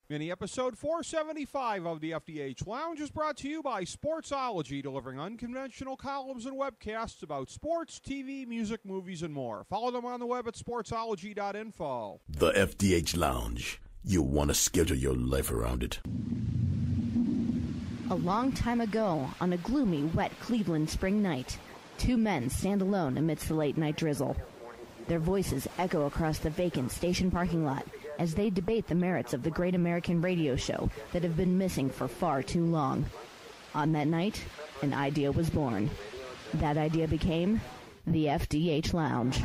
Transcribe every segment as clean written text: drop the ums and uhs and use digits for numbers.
Mini episode 475 of the FDH Lounge is brought to you by Sportsology, delivering unconventional columns and webcasts about sports, TV, music, movies, and more. Follow them on the web at sportsology.info. The FDH Lounge. You'll want to schedule your life around it. A long time ago, on a gloomy, wet Cleveland spring night, two men stand alone amidst the late-night drizzle. Their voices echo across the vacant station parking lot as they debate the merits of the great American radio show that have been missing for far too long. On that night, an idea was born. That idea became the FDH Lounge.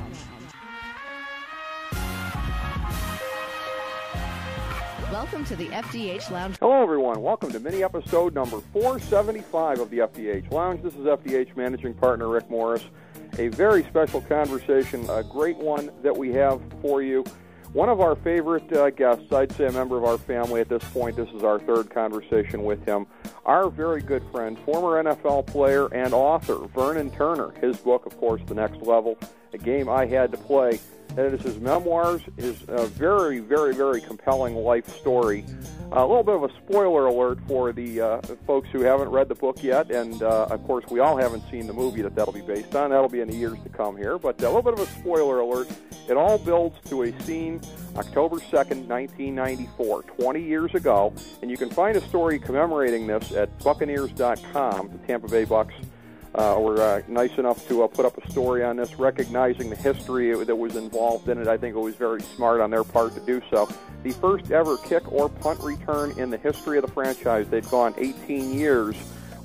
Welcome to the FDH Lounge. Hello, everyone. Welcome to mini episode number 475 of the FDH Lounge. This is FDH Managing Partner Rick Morris. A very special conversation, a great one that we have for you. One of our favorite guests, I'd say a member of our family at this point. This is our third conversation with him. Our very good friend, former NFL player and author, Vernon Turner. His book, of course, The Next Level, A Game I Had to Play. That is his memoirs, his very, very, very compelling life story. A little bit of a spoiler alert for the folks who haven't read the book yet, and of course we all haven't seen the movie that'll be based on. That'll be in the years to come here, but a little bit of a spoiler alert. It all builds to a scene October 2nd, 1994, 20 years ago, and you can find a story commemorating this at Buccaneers.com. The Tampa Bay Bucs were nice enough to put up a story on this, recognizing the history that was involved in it. I think it was very smart on their part to do so. The first ever kick or punt return in the history of the franchise. They'd gone 18 years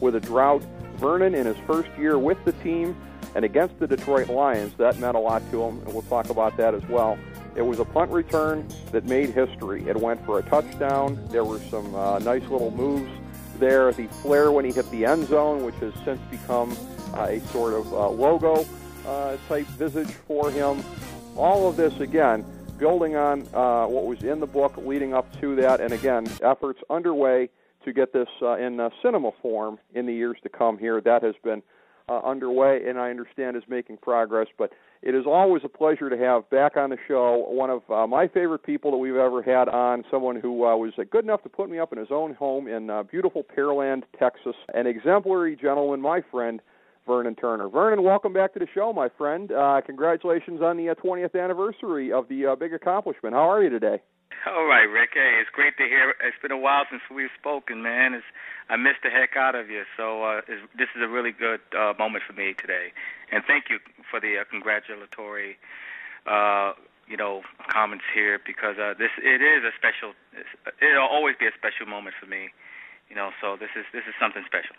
with a drought. Vernon, in his first year with the team and against the Detroit Lions, that meant a lot to him, and we'll talk about that as well. It was a punt return that made history. It went for a touchdown. There were some nice little moves there. The flare when he hit the end zone, which has since become a sort of logo type visage for him. All of this, again, building on what was in the book leading up to that, and again, efforts underway to get this in cinema form in the years to come here. That has been underway, and I understand is making progress, but it is always a pleasure to have back on the show one of my favorite people that we've ever had on, someone who was good enough to put me up in his own home in beautiful Pearland, Texas, an exemplary gentleman, my friend, Vernon Turner. Vernon, welcome back to the show, my friend. Congratulations on the 20th anniversary of the big accomplishment. How are you today? All right, Rick. Hey, it's great to hear. It's been a while since we've spoken, man. I missed the heck out of you, so this is a really good moment for me today. And thank you for the congratulatory, comments here, because it is a special. It'll always be a special moment for me, So this is something special.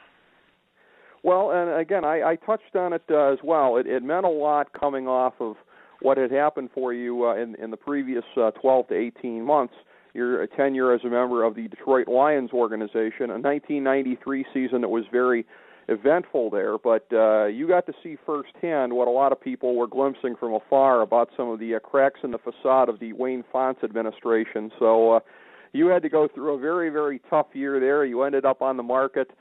Well, and again, I touched on it as well. It meant a lot coming off of what had happened for you in the previous 12 to 18 months. Your tenure as a member of the Detroit Lions organization, a 1993 season that was very eventful there, but you got to see firsthand what a lot of people were glimpsing from afar about some of the cracks in the facade of the Wayne Fontes administration. So you had to go through a very, very tough year there. You ended up on the market.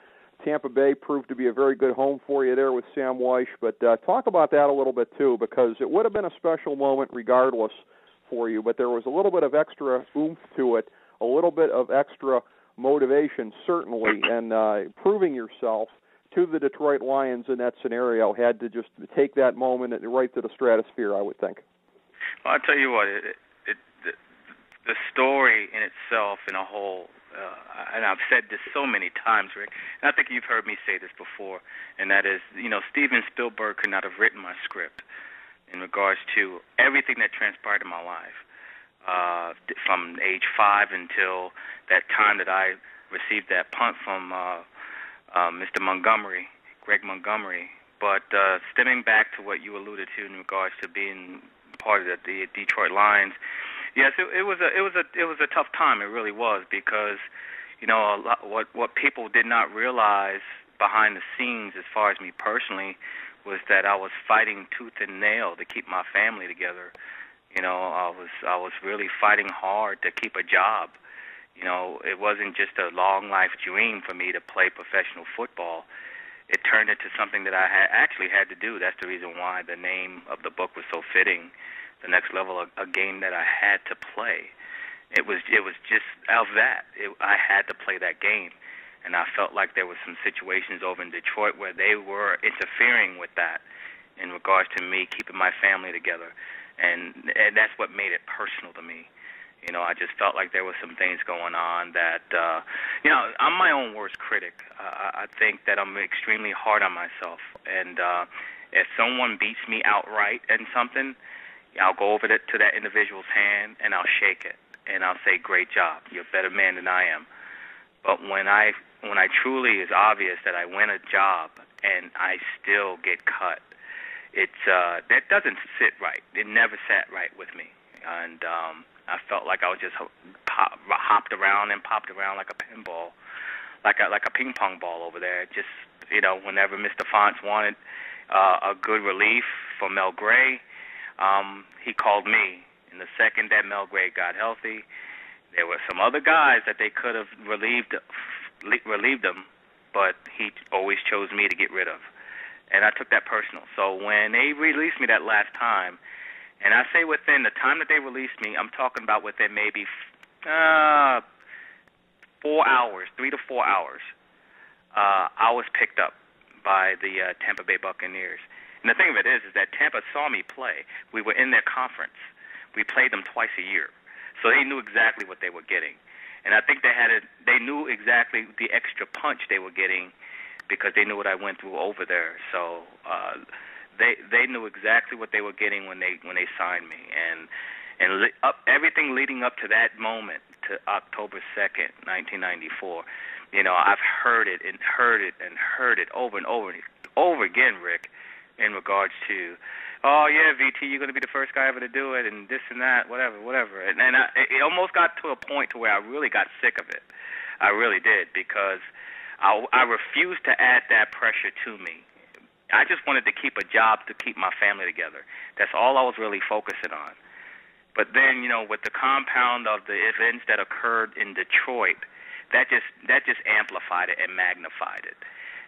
Tampa Bay proved to be a very good home for you there with Sam Weish, but talk about that a little bit too, because it would have been a special moment regardless for you, but there was a little bit of extra oomph to it, a little bit of extra motivation, certainly, and proving yourself to the Detroit Lions in that scenario had to just take that moment right to the stratosphere, I would think. Well, I'll tell you what, the story in itself in a whole, and I've said this so many times, Rick, and I think you've heard me say this before, and that is, Steven Spielberg could not have written my script in regards to everything that transpired in my life, from age 5 until that time that I received that punt from Mr. Montgomery, Greg Montgomery. But stemming back to what you alluded to in regards to being part of the Detroit Lions, yes, it was a tough time. It really was, because what people did not realize behind the scenes, as far as me personally, was that I was fighting tooth and nail to keep my family together. I was really fighting hard to keep a job. It wasn't just a long life dream for me to play professional football. It turned into something that I actually had to do. That's the reason why the name of the book was so fitting. The Next Level, a game that I had to play. It was just of that. I had to play that game, and I felt like there were some situations over in Detroit where they were interfering with that in regards to me keeping my family together, and that's what made it personal to me. You know, I just felt like there were some things going on that, you know, I'm my own worst critic. I think that I'm extremely hard on myself, and if someone beats me outright in something, I'll go over to that individual's hand and I'll shake it. And I'll say, great job, you're a better man than I am. But when I truly is obvious that I win a job and I still get cut, that doesn't sit right. It never sat right with me. And I felt like I was just hopped around and popped around like a pinball, like a ping pong ball over there. Just, you know, whenever Mr. Fonts wanted a good relief for Mel Gray, he called me. And the second that Mel Gray got healthy, there were some other guys that they could have relieved him, but he always chose me to get rid of. And I took that personal. So when they released me that last time, and I say within the time that they released me, I'm talking about within maybe 4 hours, 3 to 4 hours, I was picked up by the Tampa Bay Buccaneers. And the thing of it is that Tampa saw me play. We were in their conference. We played them twice a year, so they knew exactly what they were getting, and I think they knew exactly the extra punch they were getting because they knew what I went through over there. So they knew exactly what they were getting when they signed me, and everything leading up to that moment, to October 2nd, 1994. You know, I've heard it and heard it and heard it over and over again, Rick, in regards to, oh, yeah, VT, you're going to be the first guy ever to do it, and this and that, whatever. And it almost got to a point to where I really got sick of it. I really did, because I refused to add that pressure to me. I just wanted to keep a job to keep my family together. That's all I was really focusing on. But then, you know, with the compound of the events that occurred in Detroit, that just amplified it and magnified it.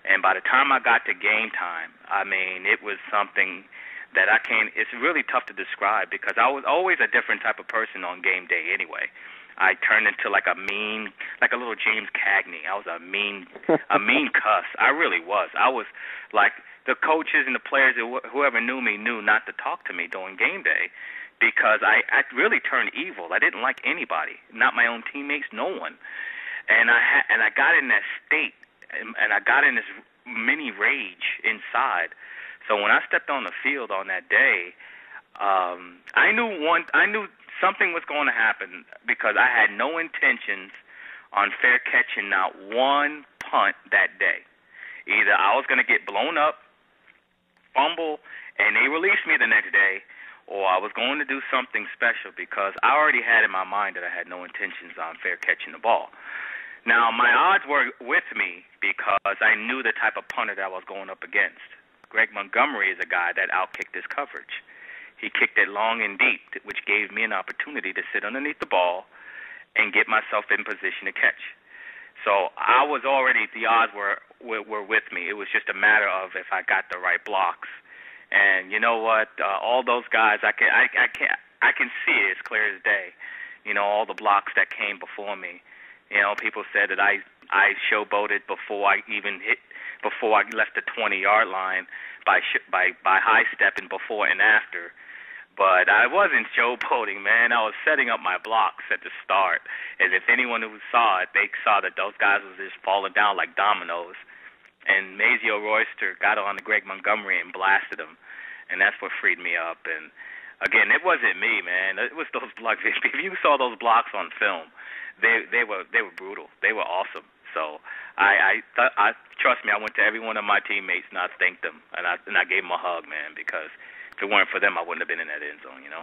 And by the time I got to game time, I mean, it was something that it's really tough to describe, because I was always a different type of person on game day anyway. I turned into like a little James Cagney. I was a mean cuss. I really was. I was like, the coaches and the players, whoever knew me, knew not to talk to me during game day, because I really turned evil. I didn't like anybody, not my own teammates, no one. And I got in that state, and I got in this mini rage inside. So when I stepped on the field on that day, I knew something was going to happen, because I had no intentions on fair catching not one punt that day. Either I was going to get blown up, fumble, and they released me the next day, or I was going to do something special, because I already had in my mind that I had no intentions on fair catching the ball. Now, my odds were with me because I knew the type of punter that I was going up against. Greg Montgomery is a guy that outkicked his coverage. He kicked it long and deep, which gave me an opportunity to sit underneath the ball and get myself in position to catch. So I was already, the odds were with me. It was just a matter of if I got the right blocks. And you know what? All those guys, I can see it as clear as day. You know, all the blocks that came before me. You know, people said that I showboated before I left the 20-yard line by high stepping before and after. But I wasn't showboating, man. I was setting up my blocks at the start. And if anyone who saw it, they saw that those guys was just falling down like dominoes. And Mazio Royster got on to Greg Montgomery and blasted him. And that's what freed me up. And again, it wasn't me, man. It was those blocks. If you saw those blocks on film, they were brutal. They were awesome. So I trust me, I went to every one of my teammates and I thanked them, and I gave them a hug, man, because if it weren't for them, I wouldn't have been in that end zone, you know.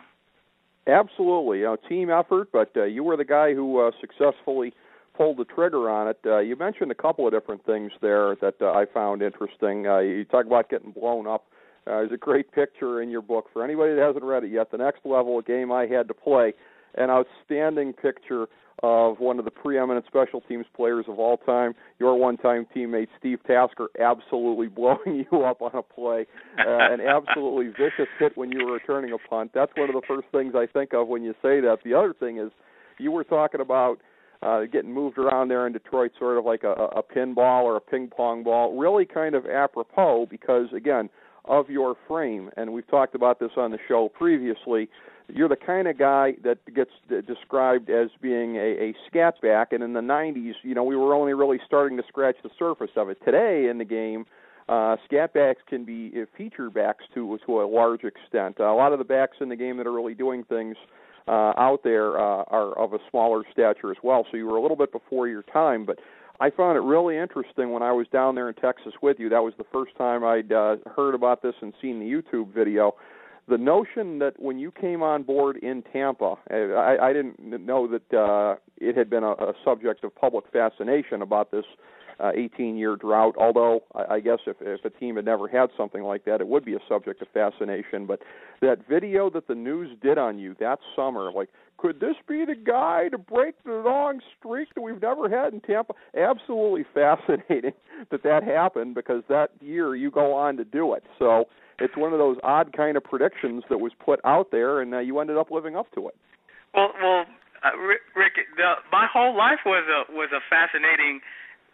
Absolutely, team effort. But you were the guy who successfully pulled the trigger on it. You mentioned a couple of different things there that I found interesting. You talk about getting blown up. There's a great picture in your book for anybody that hasn't read it yet. The Next Level, a game I had to play. An outstanding picture of one of the preeminent special teams players of all time, your one-time teammate Steve Tasker, absolutely blowing you up on a play, an absolutely vicious hit when you were returning a punt. That's one of the first things I think of when you say that. The other thing is you were talking about getting moved around there in Detroit, sort of like a pinball or a ping pong ball, really kind of apropos because, again, of your frame, and we've talked about this on the show previously. You're the kind of guy that gets described as being a scat back, and in the 90s, we were only really starting to scratch the surface of it. Today in the game, scat backs can be feature backs to a large extent. A lot of the backs in the game that are really doing things out there are of a smaller stature as well, so you were a little bit before your time, but I found it really interesting when I was down there in Texas with you. That was the first time I'd heard about this and seen the YouTube video. The notion that when you came on board in Tampa, I didn't know that it had been a subject of public fascination about this 18-year drought, although I guess if a team had never had something like that, it would be a subject of fascination. But that video that the news did on you that summer, like, could this be the guy to break the long streak that we've never had in Tampa? Absolutely fascinating that happened, because that year you go on to do it. So it's one of those odd kind of predictions that was put out there, and you ended up living up to it. Well, Rick, my whole life was a fascinating,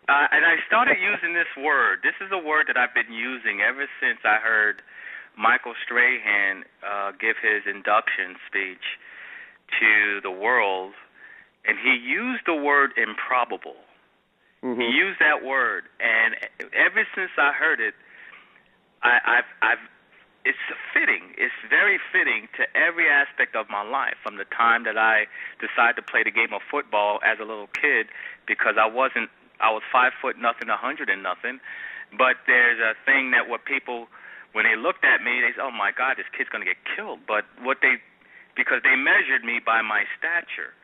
and I started using this word. This is a word that I've been using ever since I heard Michael Strahan give his induction speech to the world, and he used the word improbable. Mm-hmm. He used that word, and ever since I heard it, it's fitting. It's very fitting to every aspect of my life, from the time that I decided to play the game of football as a little kid, because I was 5 foot nothing, 100 and nothing. But there's a thing that what people, when they looked at me, they said, "Oh my God, this kid's going to get killed." But because they measured me by my stature.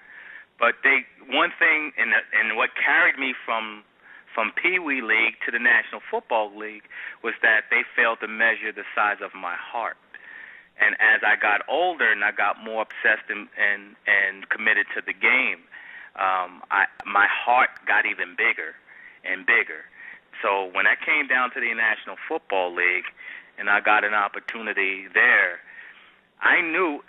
But one thing, and what carried me from Pee Wee League to the National Football League was that they failed to measure the size of my heart. And as I got older and I got more obsessed and committed to the game, my heart got even bigger and bigger. So when I came down to the National Football League and I got an opportunity there, I knew,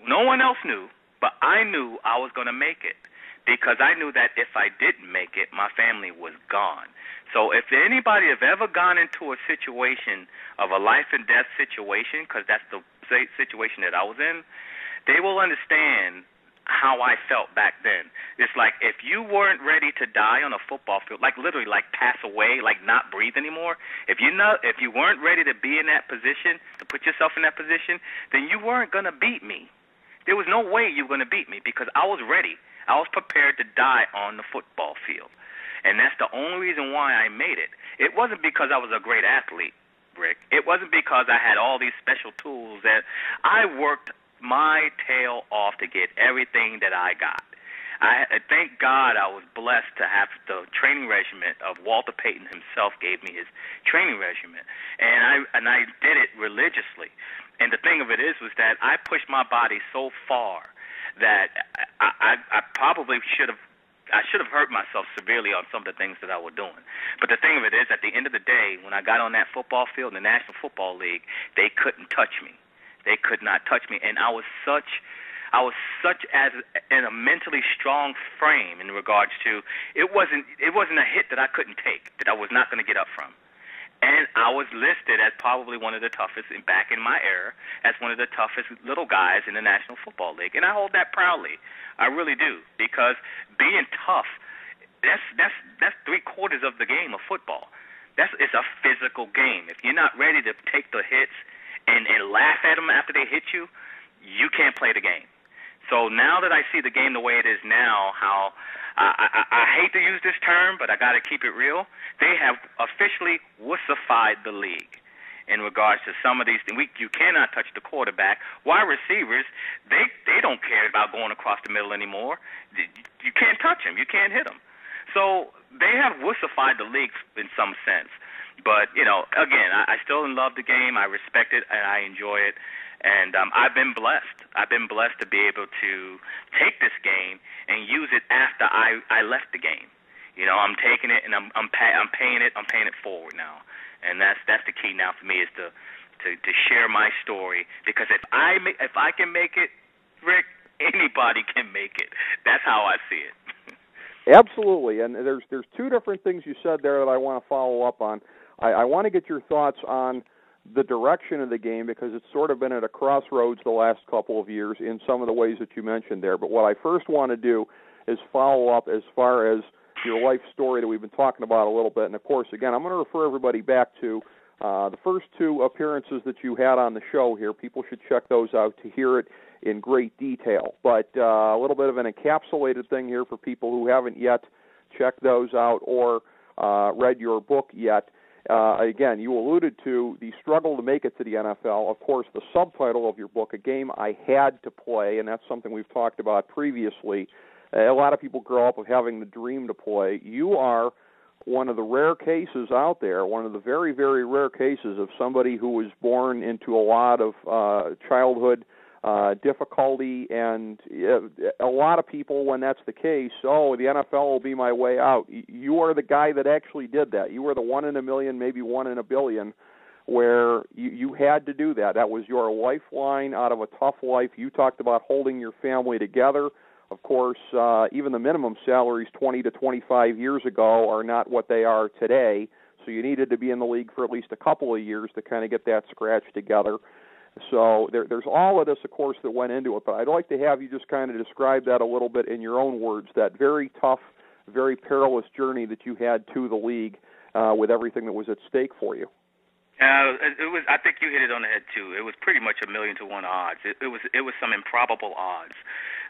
no one else knew, but I knew I was going to make it, because I knew that if I didn't make it, my family was gone. So if anybody have ever gone into a situation of a life and death situation, because that's the situation that I was in, they will understand how I felt back then. It's like if you weren't ready to die on a football field, like literally like pass away, like not breathe anymore, if you weren't ready to be in that position, to put yourself in that position, then you weren't going to beat me. There was no way you were going to beat me, because I was ready. I was prepared to die on the football field. And that's the only reason why I made it. It wasn't because I was a great athlete, Rick. It wasn't because I had all these special tools. That I worked my tail off to get everything that I got. Thank God I was blessed to have the training regimen of Walter Payton himself gave me his training regimen. And I did it religiously. And the thing of it was that I pushed my body so far that I probably should have hurt myself severely on some of the things that I was doing. But the thing of it is, at the end of the day, when I got on that football field in the National Football League, they couldn't touch me. They could not touch me, and I was such as in a mentally strong frame in regards to it wasn't a hit that I couldn't take, that I was not going to get up from. And I was listed as probably one of the toughest, back in my era, as one of the toughest little guys in the National Football League. And I hold that proudly. I really do, because being tough, that's 3/4 of the game of football. It's a physical game. If you're not ready to take the hits and laugh at them after they hit you, you can't play the game. So now that I see the game the way it is now, how I hate to use this term, but I got to keep it real, they have officially wussified the league in regards to some of these things. You cannot touch the quarterback. Wide receivers, they don't care about going across the middle anymore. You can't touch them. You can't hit them. So they have wussified the league in some sense. But, again, I still love the game. I respect it, and I enjoy it. And I've been blessed. I've been blessed to be able to take this game and use it after I left the game. I'm taking it and I'm paying it. I'm paying it forward now. And that's the key now for me, is to share my story. Because if I can make it, Rick, anybody can make it. That's how I see it. Absolutely, and there's two different things you said there that I want to follow up on. I want to get your thoughts on the direction of the game, because it's sort of been at a crossroads the last couple of years in some of the ways that you mentioned there. But what I first want to do is follow up as far as your life story that we've been talking about a little bit. And, of course, again, I'm going to refer everybody back to the first two appearances that you had on the show here. People should check those out to hear it in great detail. But a little bit of an encapsulated thing here for people who haven't yet checked those out or read your book yet. Again, you alluded to the struggle to make it to the NFL. Of course, the subtitle of your book, A Game I Had to Play, and that's something we've talked about previously. A lot of people grow up with having the dream to play. You are one of the rare cases out there, one of the very, very rare cases of somebody who was born into a lot of childhood difficulty, and a lot of people, when that's the case, the NFL will be my way out. You are the guy that actually did that. You were the 1 in a million, maybe 1 in a billion, where you had to do that. That was your lifeline out of a tough life. You talked about holding your family together. Of course, even the minimum salaries 20 to 25 years ago are not what they are today, so you needed to be in the league for at least a couple of years to kind of get that scratch together. So there's all of this, of course, that went into it, but I'd like to have you just kind of describe that a little bit in your own words, that very tough, very perilous journey that you had to the league with everything that was at stake for you. It was. I think you hit it on the head too. It was pretty much 1,000,000 to 1 odds. It was some improbable odds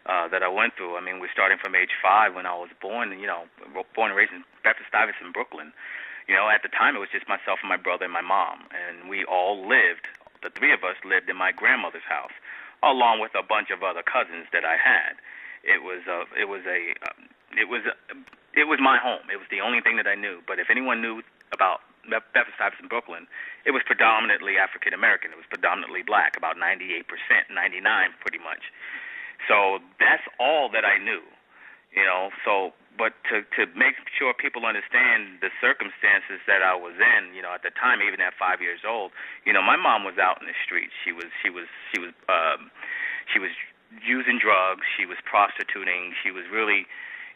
that I went through. I mean, we're starting from age 5 when I was born. Born and raised in Bedford-Stuyvesant, Brooklyn. At the time it was just myself and my brother and my mom, and we all lived. The 3 of us lived in my grandmother's house, along with a bunch of other cousins that I had. It was my home. It was the only thing that I knew. But if anyone knew about Bedford-Stuyvesant, Brooklyn, it was predominantly African American. It was predominantly black, about 98%, 99% pretty much. So that's all that I knew, But to make sure people understand the circumstances that I was in, at the time, even at 5 years old, my mom was out in the streets. She was using drugs. She was prostituting. She was really,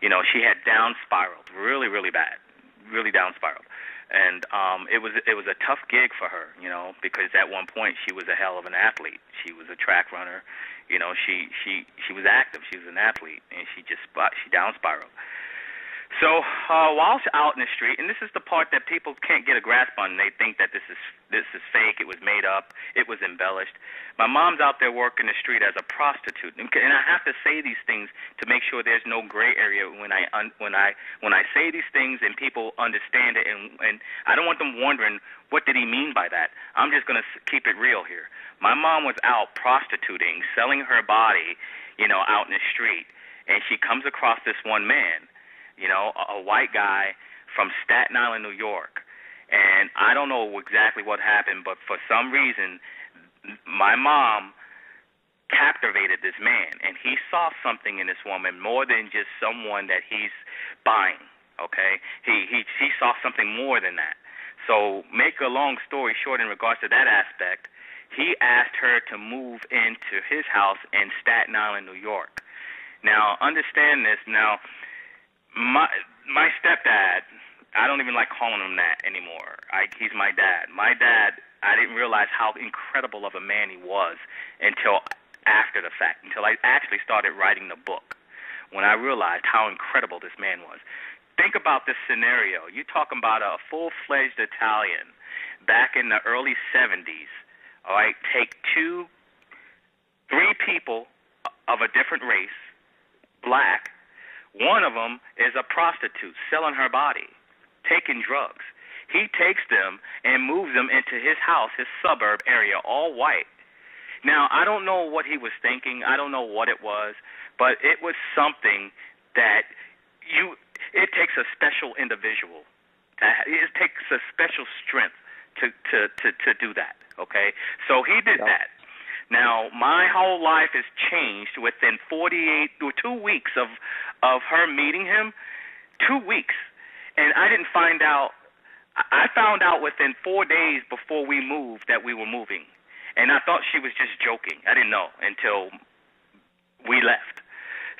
she had down spiraled, really, really bad, really down spiraled. And it was a tough gig for her, because at one point she was a hell of an athlete. She was a track runner. She was active. She was an athlete, and she down spiraled. So while out in the street, and this is the part that people can't get a grasp on, they think that this is fake, it was made up, it was embellished. My mom's out there working the street as a prostitute, and I have to say these things to make sure there's no gray area when I say these things and people understand it, and I don't want them wondering what did he mean by that. I'm just going to keep it real here. My mom was out prostituting, selling her body, out in the street, and she comes across this one man. A white guy from Staten Island, New York. And I don't know exactly what happened, but for some reason, my mom captivated this man, and he saw something in this woman more than just someone that he's buying, okay? He saw something more than that. So make a long story short in regards to that aspect, he asked her to move into his house in Staten Island, New York. Now, understand this. Now, my stepdad, I don't even like calling him that anymore. He's my dad. My dad, I didn't realize how incredible of a man he was until after the fact, until I actually started writing the book, when I realized how incredible this man was. Think about this scenario. You're talking about a full-fledged Italian back in the early 70s, all right? Take 3 people of a different race, black. One of them is a prostitute selling her body, taking drugs. He takes them and moves them into his house, his suburb area, all white. Now, I don't know what he was thinking. I don't know what it was, but it was something that it takes a special individual. It takes a special strength to do that, okay? So he did that. Now, my whole life has changed within 2 weeks of her meeting him, 2 weeks. And I didn't find out. I found out within 4 days before we moved that we were moving. And I thought she was just joking. I didn't know until we left.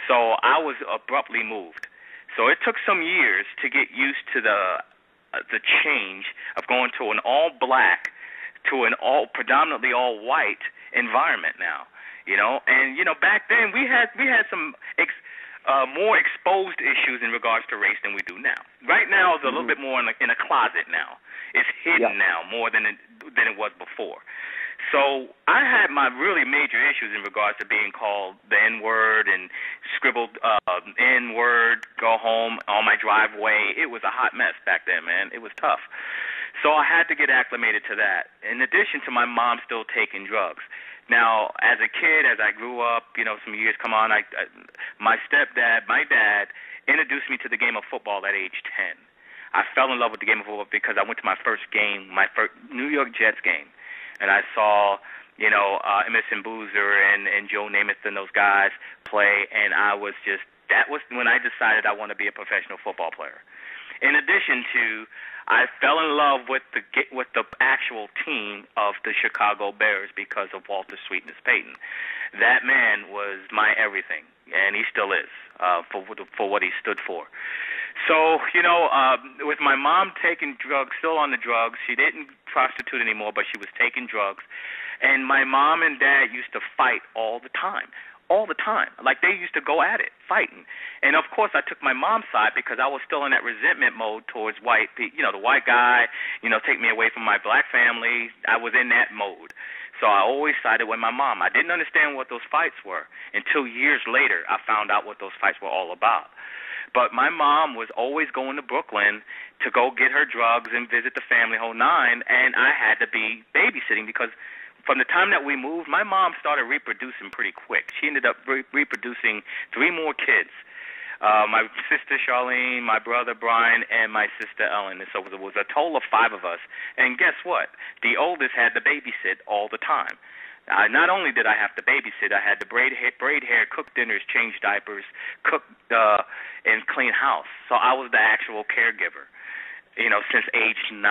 So I was abruptly moved. So it took some years to get used to the change of going to an all-black to an predominantly all-white environment now. And back then we had some more exposed issues in regards to race than we do now. Right now it's a little bit more in a closet now. It's hidden now more than it was before. So I had my really major issues in regards to being called the N-word and scribbled N-word, go home on my driveway. It was a hot mess back then, man. It was tough. So I had to get acclimated to that, in addition to my mom still taking drugs. Now, as a kid, as I grew up, some years come on, my dad, introduced me to the game of football at age 10. I fell in love with the game of football because I went to my first game, my first New York Jets game, and I saw, Emerson Boozer and Joe Namath and those guys play, and that was when I decided I want to be a professional football player. In addition to, I fell in love with the actual team of the Chicago Bears because of Walter Sweetness Payton. That man was my everything, and he still is, for what he stood for. So, with my mom taking drugs, still on the drugs, she didn't prostitute anymore, but she was taking drugs. And my mom and dad used to fight all the time. Like, they used to go at it, fighting. And, of course, I took my mom's side because I was still in that resentment mode towards white people, the white guy, take me away from my black family. I was in that mode. So I always sided with my mom. I didn't understand what those fights were until years later I found out what those fights were all about. But my mom was always going to Brooklyn to go get her drugs and visit the family, whole nine, and I had to be babysitting because from the time that we moved, my mom started reproducing pretty quick. She ended up reproducing 3 more kids. My sister Charlene, my brother Brian, and my sister Ellen. And so it was a total of 5 of us. And guess what? The oldest had to babysit all the time. Not only did I have to babysit, I had to braid hair, cook dinners, change diapers, cook and clean house. So I was the actual caregiver, since age 9.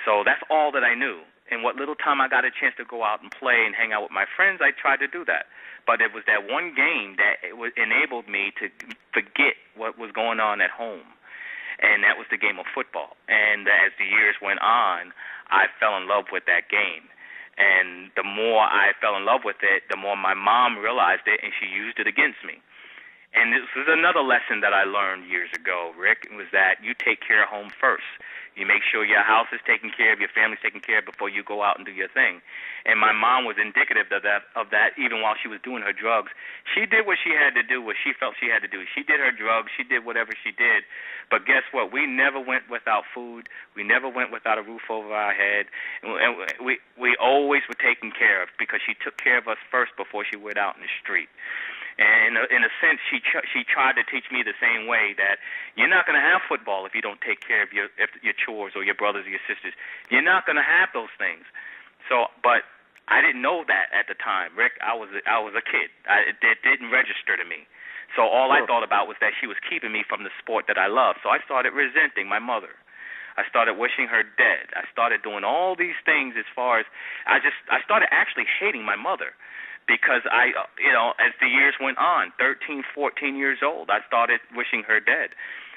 So that's all that I knew. And what little time I got a chance to go out and play and hang out with my friends, I tried to do that. But it was that one game that enabled me to forget what was going on at home, and that was the game of football. And as the years went on, I fell in love with that game. And the more I fell in love with it, the more my mom realized it, and she used it against me. And this is another lesson that I learned years ago, Rick, was that you take care of home first. You make sure your house is taken care of, your family's taken care of before you go out and do your thing. And my mom was indicative of that even while she was doing her drugs. She did what she had to do, what she felt she had to do. She did her drugs. She did whatever she did. But guess what? We never went without food. We never went without a roof over our head. And we always were taken care of because she took care of us first before she went out in the street. And in a sense, she tried to teach me the same way that you're not going to have football if you don't take care of your chores or your brothers or your sisters. You're not going to have those things. So, but I didn't know that at the time, Rick. I was a kid. It didn't register to me. So all I thought about was that she was keeping me from the sport that I love. So I started resenting my mother. I started wishing her dead. I started doing all these things as far as I started actually hating my mother. Because as the years went on, 13, 14 years old, I started wishing her dead.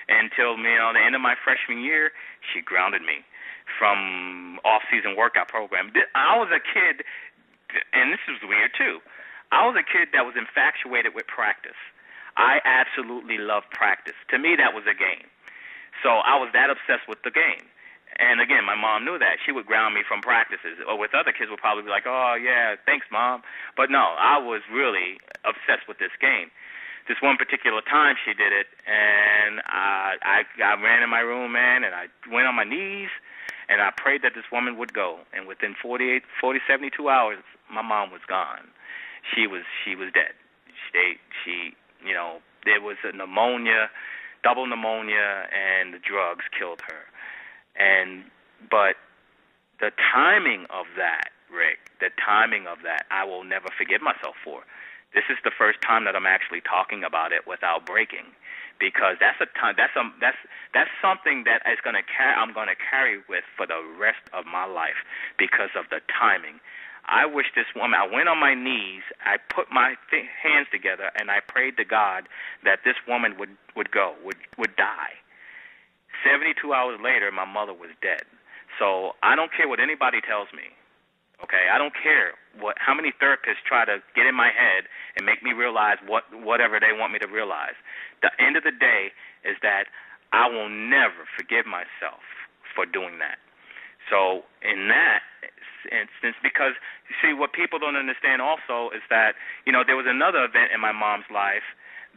Until, the end of my freshman year, she grounded me from off-season workout program. I was a kid, and this was weird too, I was a kid that was infatuated with practice. I absolutely loved practice. To me, that was a game. So I was that obsessed with the game. And again, my mom knew that. She would ground me from practices. Or with other kids would probably be like, oh, yeah, thanks, Mom. But no, I was really obsessed with this game. This one particular time she did it, and I ran in my room, man, and I went on my knees, and I prayed that this woman would go. And within 72 hours, my mom was gone. She was dead. There was a pneumonia, double pneumonia, and the drugs killed her. But the timing of that, Rick, I will never forgive myself for. This is the first time that I'm actually talking about it without breaking, because that's something that I'm going to carry with for the rest of my life because of the timing. I wish this woman, I went on my knees, I put my hands together, and I prayed to God that this woman would die. 72 hours later, my mother was dead. So I don't care what anybody tells me, okay? I don't care how many therapists try to get in my head and make me realize whatever they want me to realize. The end of the day is that I will never forgive myself for doing that. So in that instance, because, you see, what people don't understand also is that, there was another event in my mom's life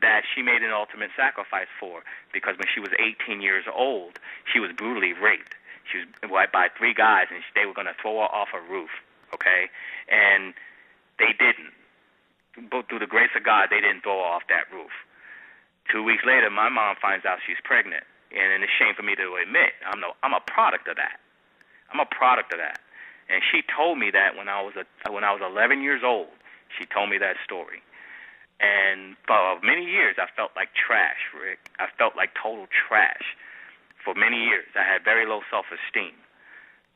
that she made an ultimate sacrifice for, because when she was 18 years old, she was brutally raped. She was by 3 guys, and they were going to throw her off a roof, okay? And they didn't. But through the grace of God, they didn't throw her off that roof. 2 weeks later, my mom finds out she's pregnant, and it's a shame for me to admit. I'm a product of that. I'm a product of that. And she told me that when I was 11 years old. She told me that story. And for many years, I felt like trash, Rick. I felt like total trash for many years. I had very low self-esteem.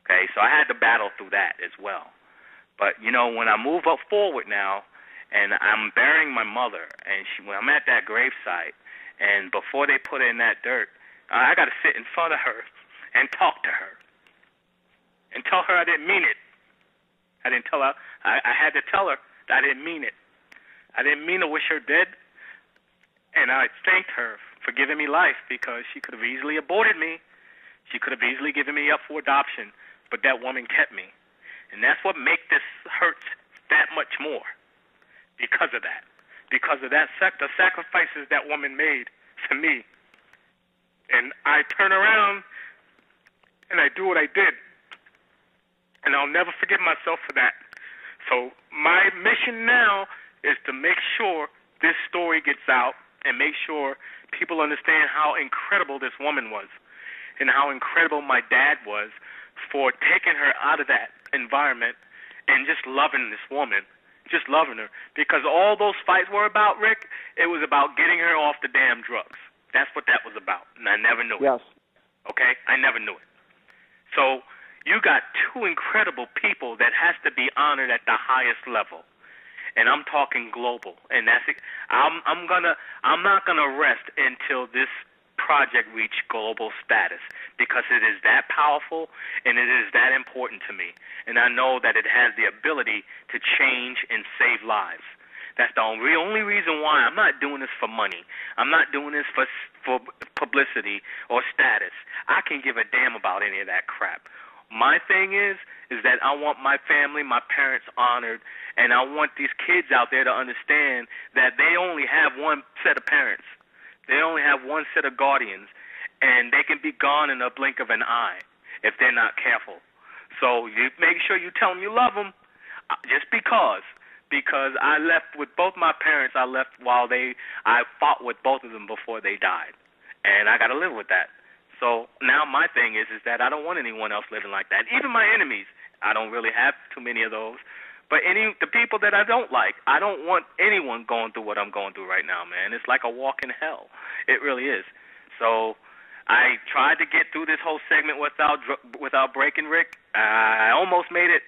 Okay, so I had to battle through that as well. But, when I move up forward now, and I'm burying my mother, and when I'm at that gravesite, and before they put her in that dirt, I got to sit in front of her and talk to her and tell her I didn't mean it. I didn't tell her. I had to tell her that I didn't mean it. I didn't mean to wish her dead, and I thanked her for giving me life, because she could have easily aborted me. She could have easily given me up for adoption, but that woman kept me. And that's what makes this hurt that much more, because of that. Because of that, the sacrifices that woman made for me. And I turn around and I do what I did. And I'll never forgive myself for that. So my mission now is to make sure this story gets out and make sure people understand how incredible this woman was and how incredible my dad was for taking her out of that environment and just loving this woman, just loving her. Because all those fights were about, Rick, it was about getting her off the damn drugs. That's what that was about, and I never knew it. Okay? I never knew it. So you got 2 incredible people that has to be honored at the highest level. And I'm talking global, and that's it. I'm not gonna rest until this project reach global status, because it is that powerful and it is that important to me. And I know that it has the ability to change and save lives. That's the only reason why. I'm not doing this for money. I'm not doing this for publicity or status. I can give a damn about any of that crap. My thing is that I want my family, my parents honored, and I want these kids out there to understand that they only have one set of parents. They only have one set of guardians, and they can be gone in a blink of an eye if they're not careful. So you make sure you tell them you love them, just because I left with both my parents. I fought with both of them before they died, and I got to live with that. So now my thing is that I don't want anyone else living like that. Even my enemies, I don't really have too many of those. But the people that I don't like, I don't want anyone going through what I'm going through right now, man. It's like a walk in hell. It really is. So I tried to get through this whole segment without breaking, Rick. I almost made it,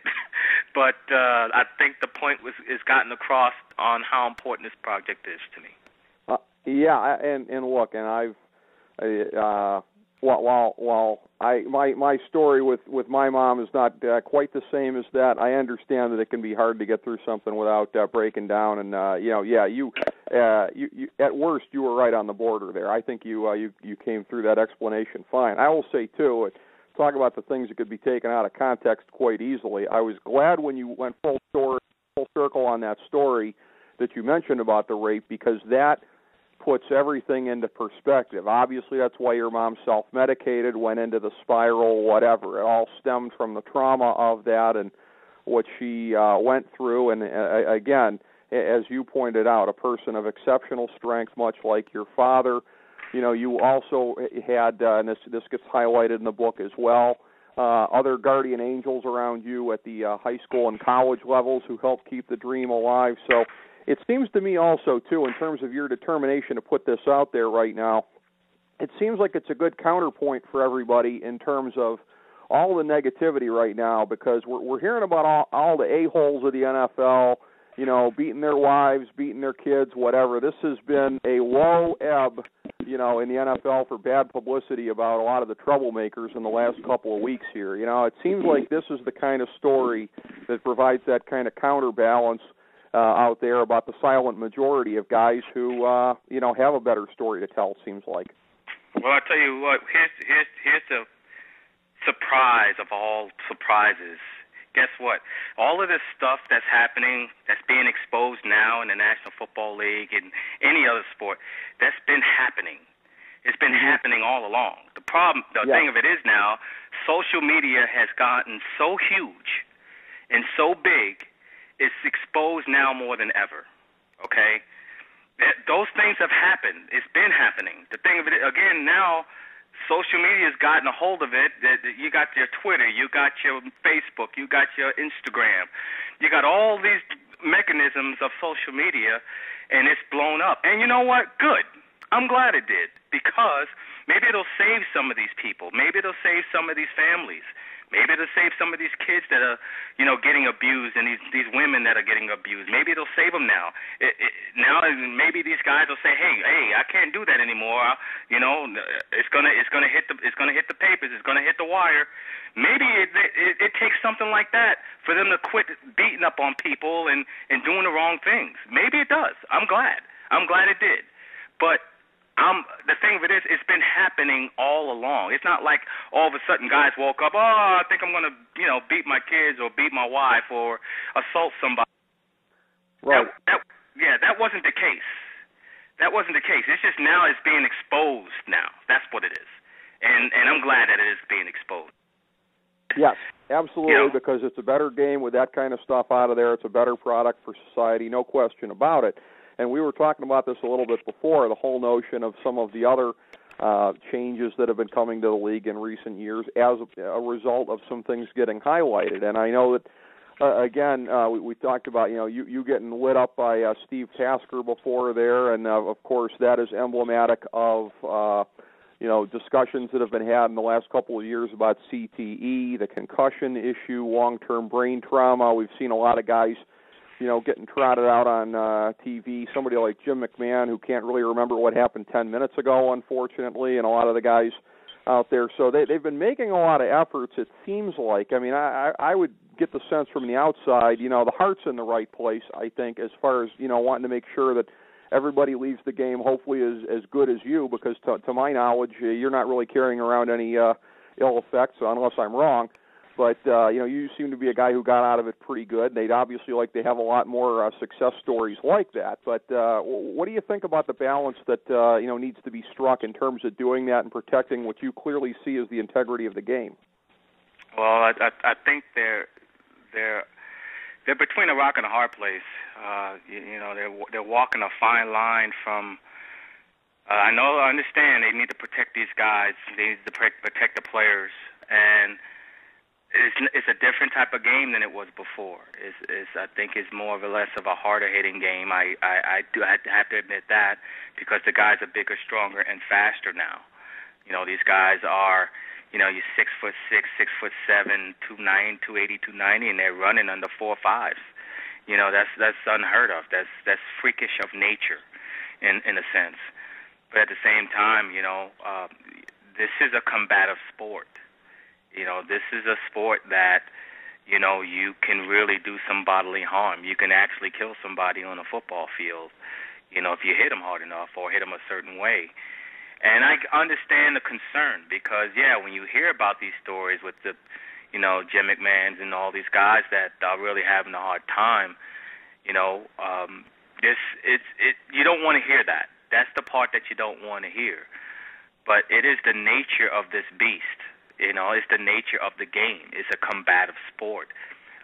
but I think the point is gotten across on how important this project is to me. And look, and I've my story with my mom is not quite the same as that. I understand that it can be hard to get through something without breaking down, and you at worst you were right on the border there. I think you came through that explanation fine. I will say too, talk about the things that could be taken out of context quite easily. I was glad when you went full circle on that story that you mentioned about the rape, because that puts everything into perspective. Obviously, that's why your mom self-medicated, went into the spiral, whatever. It all stemmed from the trauma of that and what she went through. And again, as you pointed out, a person of exceptional strength, much like your father. You also had, and this gets highlighted in the book as well, other guardian angels around you at the high school and college levels who helped keep the dream alive. So it seems to me also, too, in terms of your determination to put this out there right now, it seems like it's a good counterpoint for everybody in terms of all the negativity right now, because we're hearing about all the a-holes of the NFL, you know, beating their wives, beating their kids, whatever. This has been a low ebb, you know, in the NFL for bad publicity about a lot of the troublemakers in the last couple of weeks here. You know, it seems like this is the kind of story that provides that kind of counterbalance out there about the silent majority of guys who, you know, have a better story to tell, it seems like. Well, I tell you what, here's the surprise of all surprises. Guess what? All of this stuff that's happening, that's being exposed now in the National Football League and any other sport, that's been happening. It's been happening all along. The thing of it is now, social media has gotten so huge and so big, it's exposed now more than ever. Okay? Those things have happened. It's been happening. The thing of it, again, now, social media has gotten a hold of it. You got your Twitter, you got your Facebook, you got your Instagram. You got all these mechanisms of social media, and it's blown up. And you know what? Good. I'm glad it did, because maybe it'll save some of these people. Maybe it'll save some of these families. Maybe it'll save some of these kids that are, you know, getting abused, and these women that are getting abused. Maybe it'll save them now. Now maybe these guys will say, hey, I can't do that anymore. You know, it's gonna hit the papers. It's gonna hit the wire. Maybe it takes something like that for them to quit beating up on people and doing the wrong things. Maybe it does. I'm glad it did. But the thing of it is, it's been happening all along. It's not like all of a sudden guys woke up, I think I'm going to, you know, beat my kids or beat my wife or assault somebody. Right. That wasn't the case. That wasn't the case. It's just now it's being exposed now. That's what it is. And I'm glad that it is being exposed. Yes, absolutely, you know, because it's a better game with that kind of stuff out of there. It's a better product for society, no question about it. And we were talking about this a little bit before, the whole notion of some of the other changes that have been coming to the league in recent years as a result of some things getting highlighted. And I know that, again, we talked about, you know, you getting lit up by Steve Tasker before there, and, of course, that is emblematic of, you know, discussions that have been had in the last couple of years about CTE, the concussion issue, long-term brain trauma. We've seen a lot of guys, you know, getting trotted out on TV. Somebody like Jim McMahon, who can't really remember what happened 10 minutes ago, unfortunately, and a lot of the guys out there. So they've been making a lot of efforts, it seems like. I mean, I would get the sense from the outside, you know, the heart's in the right place, I think, as far as, you know, wanting to make sure that everybody leaves the game hopefully as good as you, because to my knowledge, you're not really carrying around any ill effects, unless I'm wrong. But, you know, you seem to be a guy who got out of it pretty good. They'd obviously like to have a lot more success stories like that. But what do you think about the balance that, you know, needs to be struck in terms of doing that and protecting what you clearly see as the integrity of the game? Well, I think they're between a rock and a hard place. You know, they're walking a fine line from. I understand they need to protect these guys. They need to protect the players, and it's a different type of game than it was before. I think it's more or less of a harder hitting game. I have to admit that, because the guys are bigger, stronger, and faster now. You know, these guys are, you know, you're 6'6", 6'7", 290, 280, 290, and they're running under 4.5s. You know, that's unheard of. That's freakish of nature, in a sense. But at the same time, you know, this is a combative sport. You know, this is a sport that, you know, you can really do some bodily harm. You can actually kill somebody on a football field, you know, if you hit them hard enough or hit them a certain way. And I understand the concern, because, yeah, when you hear about these stories with the, you know, Jim McMahons and all these guys that are really having a hard time, you know, you don't want to hear that. That's the part that you don't want to hear. But it is the nature of this beast. You know, it's the nature of the game. It's a combative sport.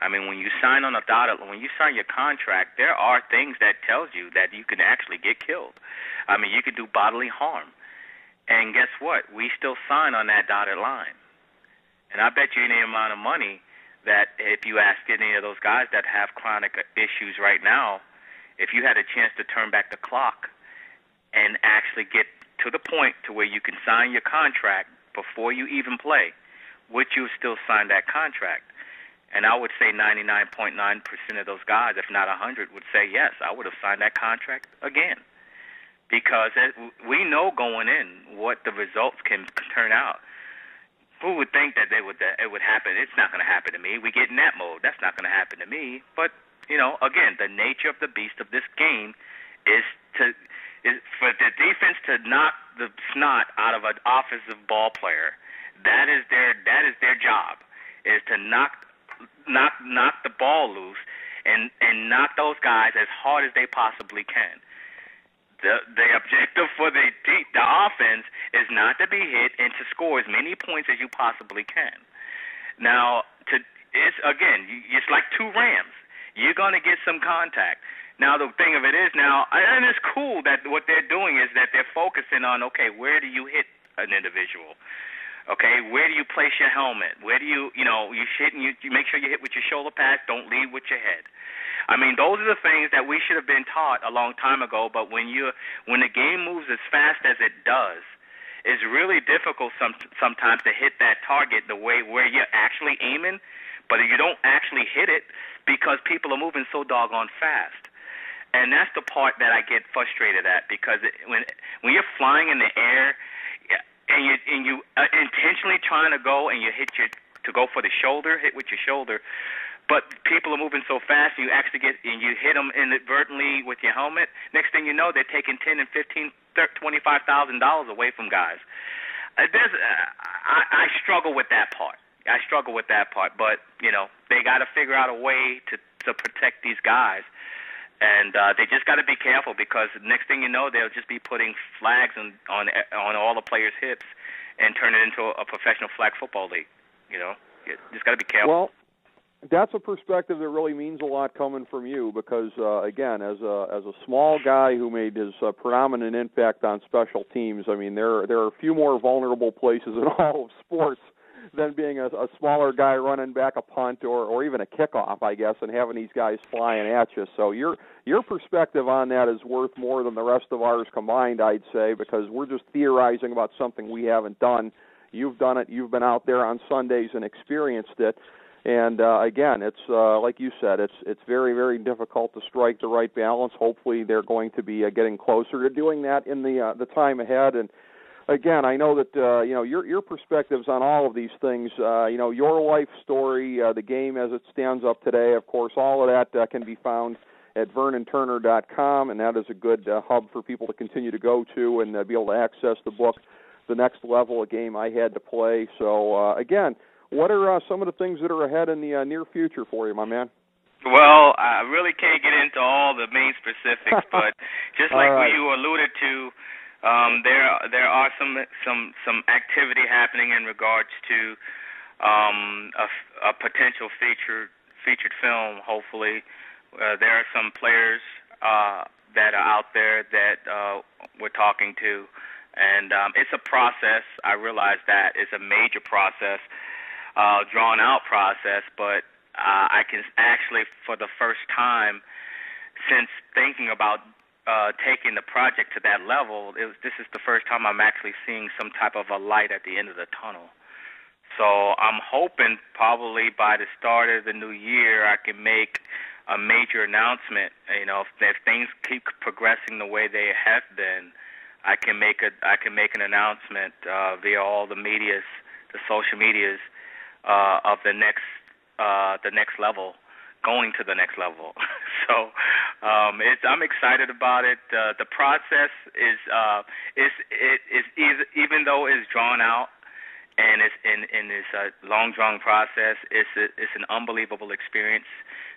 I mean, when you sign when you sign your contract, there are things that tells you that you can actually get killed. I mean, you can do bodily harm. And guess what? We still sign on that dotted line. And I bet you any amount of money that if you ask any of those guys that have chronic issues right now, if you had a chance to turn back the clock and actually get to the point to where you can sign your contract before you even play, would you still sign that contract? And I would say 99.9% of those guys, if not 100, would say yes, I would have signed that contract again. Because we know going in what the results can turn out. Who would think that it would happen? It's not going to happen to me. We get in that mode. That's not going to happen to me. But, again, the nature of the beast of this game is for the defense to knock the snot out of an offensive ball player. That is their job, is to knock the ball loose and knock those guys as hard as they possibly can. The objective for the offense is not to be hit and to score as many points as you possibly can. Now, it's like two rams. You're going to get some contact. Now, the thing of it is now, and it's cool that what they're doing is that they're focusing on, okay, where do you hit an individual? Okay, where do you place your helmet? Where do you hit and you make sure you hit with your shoulder pads, don't lead with your head. I mean, those are the things that we should have been taught a long time ago, but when the game moves as fast as it does, it's really difficult sometimes to hit that target the way where you're actually aiming, but you don't actually hit it because people are moving so doggone fast. And that's the part that I get frustrated at, because when you're flying in the air and you intentionally trying to go and you to go for the shoulder, hit with your shoulder, but people are moving so fast, you actually you hit them inadvertently with your helmet. Next thing you know, they're taking $10,000 and $15,000, $25,000 away from guys. I struggle with that part. But they got to figure out a way to protect these guys, and they just got to be careful, because next thing you know, they'll just be putting flags on all the players' hips and turn it into a professional flag football league. You just got to be careful. Well, that's a perspective that really means a lot coming from you, because again, as a small guy who made his predominant impact on special teams, I mean, there are a few more vulnerable places in all of sports than being a smaller guy running back a punt or even a kickoff, I guess, and having these guys flying at you. So your perspective on that is worth more than the rest of ours combined, I'd say, because we're just theorizing about something we haven't done. You've done it. You've been out there on Sundays and experienced it. And again, it's like you said, it's very, very difficult to strike the right balance. Hopefully, they're going to be getting closer to doing that in the time ahead. And again, I know that your perspectives on all of these things, your life story, the game as it stands up today. Of course, all of that can be found at VernonTurner.com, and that is a good hub for people to continue to go to and be able to access the book, The Next Level, a game I had to play. So again, what are some of the things that are ahead in the near future for you, my man? Well, I really can't get into all the main specifics, but just like right. you alluded to, there are some activity happening in regards to a potential featured film. Hopefully, there are some players that are out there that we're talking to, and it's a process. I realize that it's a major process. Drawn-out process, but I can actually, for the first time since thinking about taking the project to that level, this is the first time I'm actually seeing some type of a light at the end of the tunnel. So I'm hoping probably by the start of the new year I can make a major announcement. If things keep progressing the way they have been, I can make an announcement via all the medias, the social medias, of the next level, going to the next level. So I'm excited about it. The process is even though it's drawn out and it's a long drawn process, it's an unbelievable experience.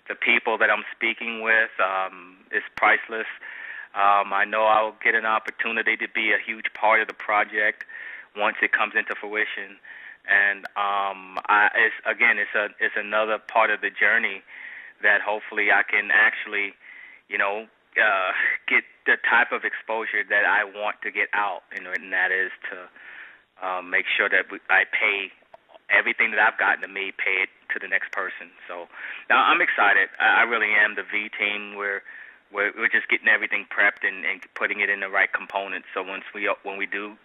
The people that I'm speaking with is priceless. I know I'll get an opportunity to be a huge part of the project once it comes into fruition. And it's another part of the journey that hopefully I can actually, get the type of exposure that I want to get out, and that is to make sure that I pay everything that I've gotten to me, pay it to the next person. So now I'm excited. I really am. The V team, we're just getting everything prepped and putting it in the right components. So when we do,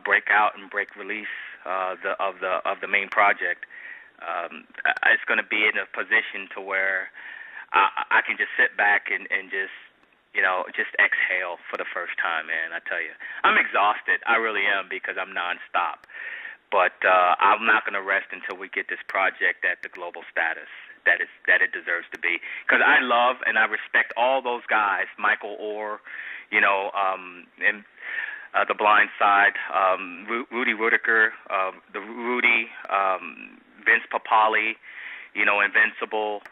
break out and break release, of the main project, it's going to be in a position to where I can just sit back and just, just exhale for the first time, man. I tell you, I'm exhausted. I really am, because I'm nonstop. But I'm not going to rest until we get this project at the global status that it deserves to be. Because I love and I respect all those guys, Michael Orr, and The Blind Side, Rudy Whittaker, the Rudy, Vince Papale, Invincible,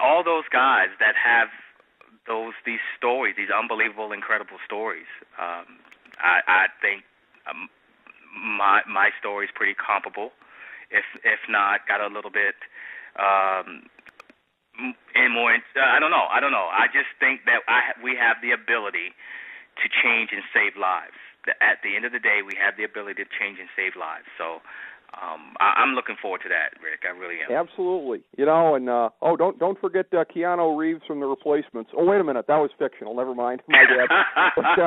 all those guys that have these stories, these unbelievable, incredible stories. I think my story is pretty comparable, if not got a little bit more. I don't know. I just think that we have the ability to change and save lives. At the end of the day, we have the ability to change and save lives. So I'm looking forward to that, Rick. I really am. Absolutely. And don't forget Keanu Reeves from The Replacements. Oh, wait a minute, that was fictional. Never mind. My bad. But,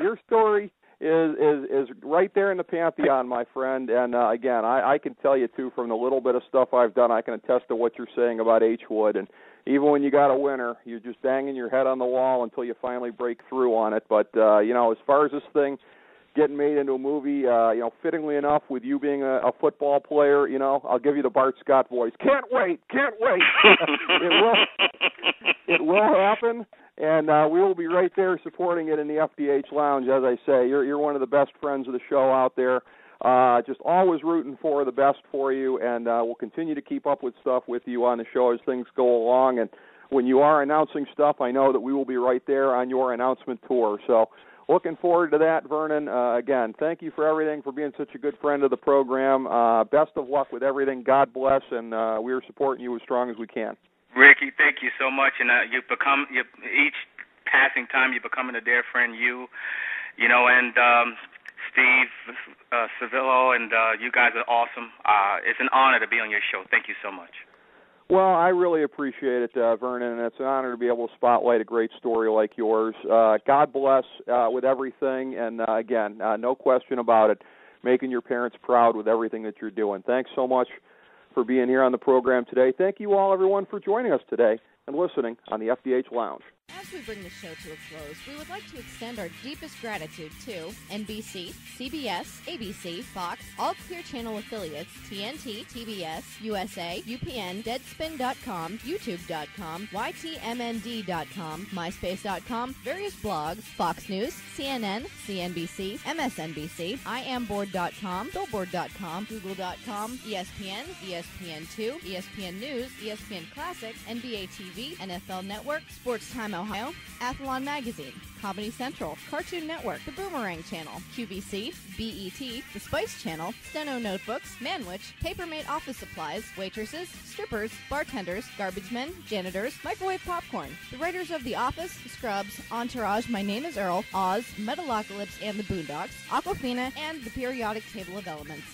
your story is right there in the pantheon, my friend. And again, I can tell you too, from the little bit of stuff I've done, I can attest to what you're saying about H. Wood. And even when you got a winner, you're just banging your head on the wall until you finally break through on it. But as far as this thing getting made into a movie, fittingly enough, with you being a football player, I'll give you the Bart Scott voice. Can't wait. It will happen, and we will be right there supporting it in the FDH Lounge. As I say, you're one of the best friends of the show out there. Just always rooting for the best for you, and we'll continue to keep up with stuff with you on the show as things go along. And when you are announcing stuff, I know that we will be right there on your announcement tour. So looking forward to that, Vernon. Again, thank you for everything, for being such a good friend of the program. Best of luck with everything. God bless, and we are supporting you as strong as we can. Ricky, thank you so much, and each passing time you're becoming a dear friend. And Steve Civillo, and you guys are awesome. It's an honor to be on your show. Thank you so much. Well, I really appreciate it, Vernon, and it's an honor to be able to spotlight a great story like yours. God bless with everything, and again, no question about it, making your parents proud with everything that you're doing. Thanks so much for being here on the program today. Thank you all, everyone, for joining us today and listening on the FDH Lounge. As we bring the show to a close, we would like to extend our deepest gratitude to NBC, CBS, ABC, Fox, all Clear Channel affiliates, TNT, TBS, USA, UPN, Deadspin.com, YouTube.com, YTMND.com, MySpace.com, various blogs, Fox News, CNN, CNBC, MSNBC, IamBoard.com, Billboard.com, Google.com, ESPN, ESPN2, ESPN News, ESPN Classic, NBA TV, NFL Network, Sports Time Ohio, Athlon Magazine, Comedy Central, Cartoon Network, The Boomerang Channel, QVC, BET, The Spice Channel, Steno Notebooks, Manwich, Papermate Office Supplies, waitresses, strippers, bartenders, garbage men, janitors, microwave popcorn, the writers of The Office, Scrubs, Entourage, My Name is Earl, Oz, Metalocalypse and the Boondocks, Aquafina, and the periodic table of elements.